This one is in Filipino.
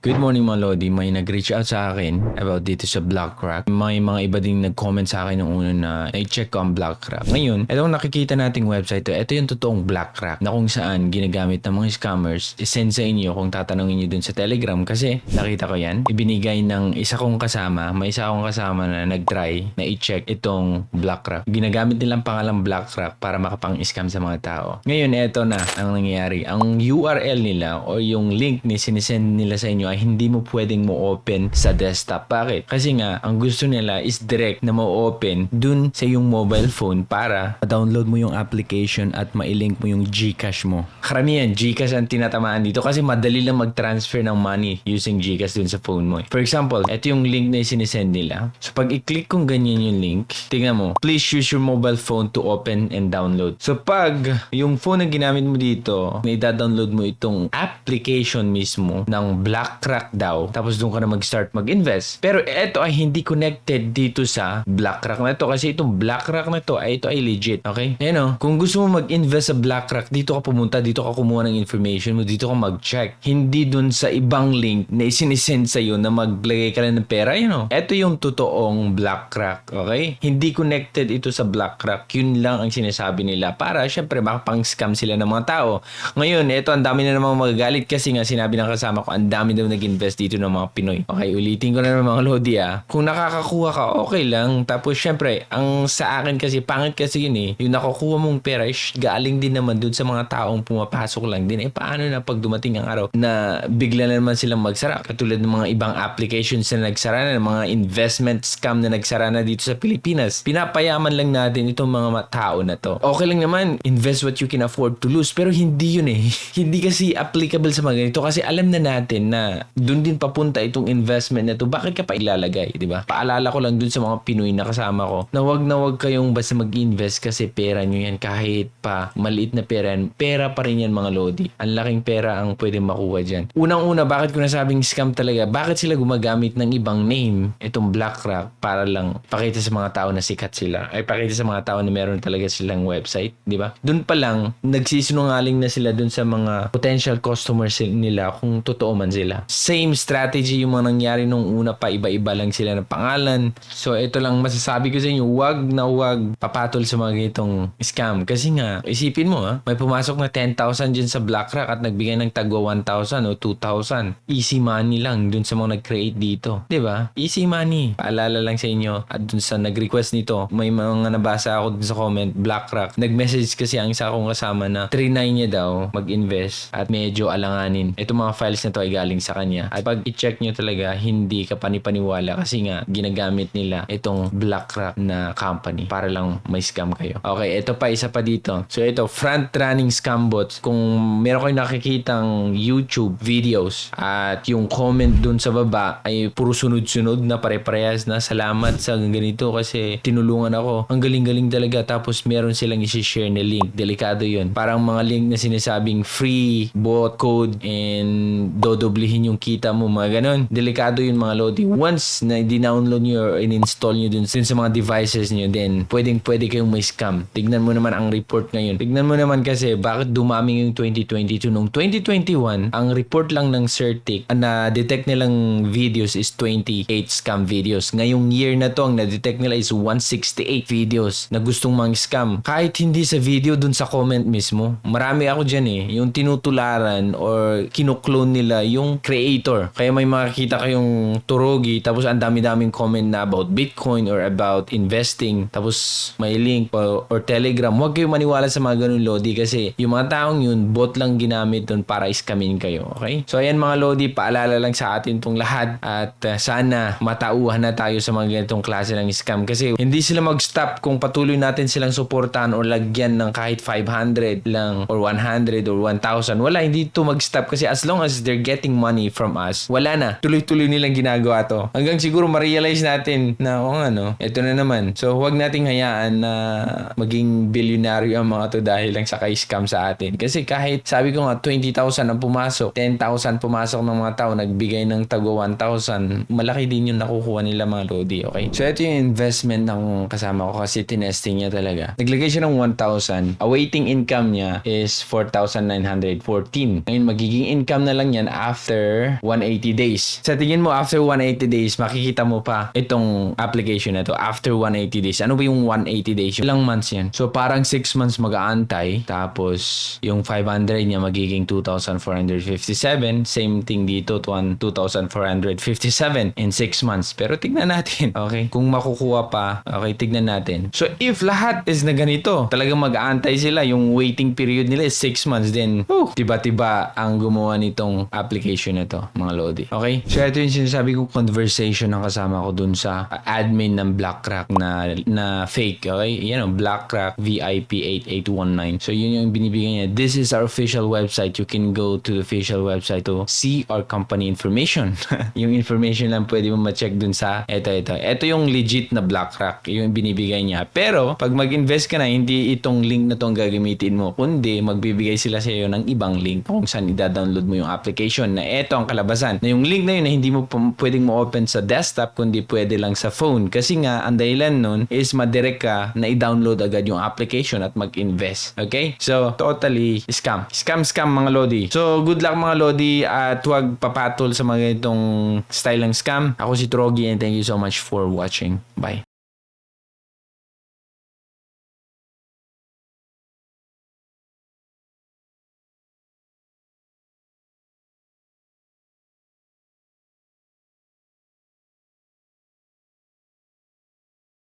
Good morning mga Lodi, may nag-reach out sa akin about dito sa BlackRock. May mga iba ding nag-comment sa akin nung una na i-check ko ang BlackRock. Ngayon, itong nakikita nating website to, ito yung totoong BlackRock na kung saan ginagamit ng mga scammers. I-send sa inyo kung tatanungin nyo dun sa Telegram kasi nakita ko yan. Ibinigay ng isa kong kasama, may isa akong kasama na nag-try na i-check itong BlackRock. Ginagamit nilang pangalang BlackRock para makapang-scam sa mga tao. Ngayon, eto na ang nangyayari. Ang URL nila o yung link ni sinisend nila sa inyo ay hindi mo pwedeng mo-open sa desktop. Bakit? Kasi nga, ang gusto nila is direct na mo-open dun sa yung mobile phone para ma-download mo yung application at ma-link mo yung GCash mo. Karamihan, GCash ang tinatamaan dito kasi madali lang mag-transfer ng money using GCash dun sa phone mo. For example, ito yung link na sinisend nila. So, pag i-click kong ganyan yung link, tingnan mo, please use your mobile phone to open and download. So, pag yung phone na ginamit mo dito, na i-download mo itong application mismo ng BlackRock daw, tapos doon ka na mag-start mag-invest. Pero ito ay hindi connected dito sa BlackRock na ito kasi itong BlackRock na ito ay legit. Okay? Ayan o. Kung gusto mo mag-invest sa BlackRock, dito ka pumunta, dito ka kumuha ng information mo, dito ka mag-check. Hindi doon sa ibang link na isinisend sa'yo na maglagay ka lang ng pera. Ayan o. Ito yung totoong BlackRock. Okay? Hindi connected ito sa BlackRock. Yun lang ang sinasabi nila para syempre makapang-scam sila ng mga tao. Ngayon, ito ang dami na namang magagalit kasi nga sinabi ng kasama ko, ang dami daw nag-invest dito ng mga Pinoy. Okay, ulitin ko na naman mga Lodi Kung nakakakuha ka, okay lang. Tapos syempre, ang sa akin kasi, pangit kasi yun eh. Yung nakukuha mong pera, galing din naman dun sa mga taong pumapasok lang din. Paano na pag dumating ang araw na bigla na naman silang magsara? Katulad ng mga ibang applications na nagsara na, mga investment scam na nagsara na dito sa Pilipinas. Pinapayaman lang natin itong mga tao na to. Okay lang naman, invest what you can afford to lose. Pero hindi yun eh. Hindi kasi applicable sa mga ganito kasi alam na natin na doon din papunta itong investment na to. Bakit ka pa ilalagay, di ba? Paalala ko lang dun sa mga Pinoy na kasama ko na wag kayong basta mag-invest kasi pera nyo yan. Kahit pa maliit na pera yan, pera pa rin yan mga Lodi. Ang laking pera ang pwede makuha dyan. Unang-una, bakit ko nasabing scam talaga? Bakit sila gumagamit ng ibang name, itong BlackRock, para lang pakita sa mga tao na sikat sila? Ay pakita sa mga tao na meron talaga silang website, di ba? Doon pa lang, nagsisinungaling na sila dun sa mga potential customers nila kung totoo man sila. Same strategy yung mga nangyari nung una pa, iba-iba lang sila ng pangalan. So ito lang masasabi ko sa inyo, wag papatol sa mga ganitong scam. Kasi nga, isipin mo may pumasok na 10,000 dyan sa BlackRock at nagbigay ng tagwa 1,000 o 2,000. Easy money lang dun sa mga nag-create dito. Diba? Easy money. Paalala lang sa inyo at dun sa nag-request nito, may mga nabasa ako dun sa comment, BlackRock. Nag-message kasi ang isa kong kasama na 3,900 niya daw mag-invest at medyo alanganin. Itong mga files na to ay galing sa kanya. At pag i-check nyo talaga, hindi ka panipaniwala kasi nga ginagamit nila itong BlackRock na company para lang may scam kayo. Okay, ito pa, isa pa dito. So ito, front-running scam bots. Kung meron kayong nakikitang YouTube videos at yung comment dun sa baba ay puro sunod-sunod na pare-parehas na salamat sa ganito kasi tinulungan ako. Ang galing-galing talaga. Tapos meron silang isi-share na link. Delikado yun. Parang mga link na sinasabing free bot code and dodoblihin yung kita mo, mga ganon. Delikado yun mga Lodi. Once na di-download nyo or in-install nyo dun sa mga devices nyo, then pwede kayong may scam. Tignan mo naman ang report ngayon. Tignan mo naman kasi bakit dumami yung 2022. Noong 2021, ang report lang ng Certic na detect nilang videos is 28 scam videos. Ngayong year na to, ang na-detect nila is 168 videos na gustong mang scam. Kahit hindi sa video, dun sa comment mismo. Marami ako dyan yung tinutularan or kinuklone nila yung creator. Kaya may makikita kayong turogi tapos ang dami-daming comment na about Bitcoin or about investing tapos may link or Telegram. Huwag kayong maniwala sa mga ganun Lodi kasi yung mga taong yun, bot lang ginamit dun para iskamin kayo. Okay? So ayan mga Lodi, paalala lang sa atin tong lahat at sana matauhan na tayo sa mga ganitong klase ng scam kasi hindi sila mag-stop kung patuloy natin silang suportahan o lagyan ng kahit 500 lang or 100 or 1,000. Wala, hindi to mag-stop kasi as long as they're getting money from us, wala na. Tuloy-tuloy nilang ginagawa to. Hanggang siguro ma-realize natin na ito na naman. So, huwag nating hayaan na maging bilyonaryo ang mga to dahil lang sa kay-scam sa atin. Kasi kahit, sabi ko nga, 20,000 ang pumasok, 10,000 pumasok ng mga tao, nagbigay ng tagwa 1,000, malaki din yung nakukuha nila mga Lodi, okay? So, ito yung investment ng kasama ko kasi tinesting niya talaga. Naglagay siya ng 1,000. Awaiting income niya is 4,914. Ngayon, magiging income na lang yan after after 180 days. Sa tingin mo, after 180 days, makikita mo pa itong application na to after 180 days. Ano ba yung 180 days? Ilang months yan? So, parang 6 months mag-aantay. Tapos, yung 500 niya magiging 2,457. Same thing dito, 2,457 in 6 months. Pero tignan natin, okay? Kung makukuha pa, okay, tignan natin. So, if lahat is na ganito, talagang mag-aantay sila, yung waiting period nila is 6 months, then, tiba-tiba ang gumawa nitong application na to, mga Lodi. Okay? So, ito yung sinasabi ko, conversation ng kasama ko dun sa admin ng BlackRock na fake, okay? Yan o, BlackRock VIP8819. So, yun yung binibigay niya. This is our official website. You can go to the official website to see our company information. Yung information lang pwede mo ma-check dun sa ito. Ito yung legit na BlackRock, yung binibigay niya. Pero, pag mag-invest ka na, hindi itong link na to ang gagamitin mo, kundi magbibigay sila sa iyo ng ibang link kung saan i-download mo yung application na ito ang kalabasan. Na yung link na yun na hindi mo pwedeng mo-open sa desktop, kundi pwede lang sa phone. Kasi nga, ang dahilan nun is madirect ka na i-download agad yung application at mag-invest. Okay? So, totally scam. Scam mga Lodi. So, good luck mga Lodi at huwag papatol sa mga itong style ng scam. Ako si Trogi and thank you so much for watching. Bye.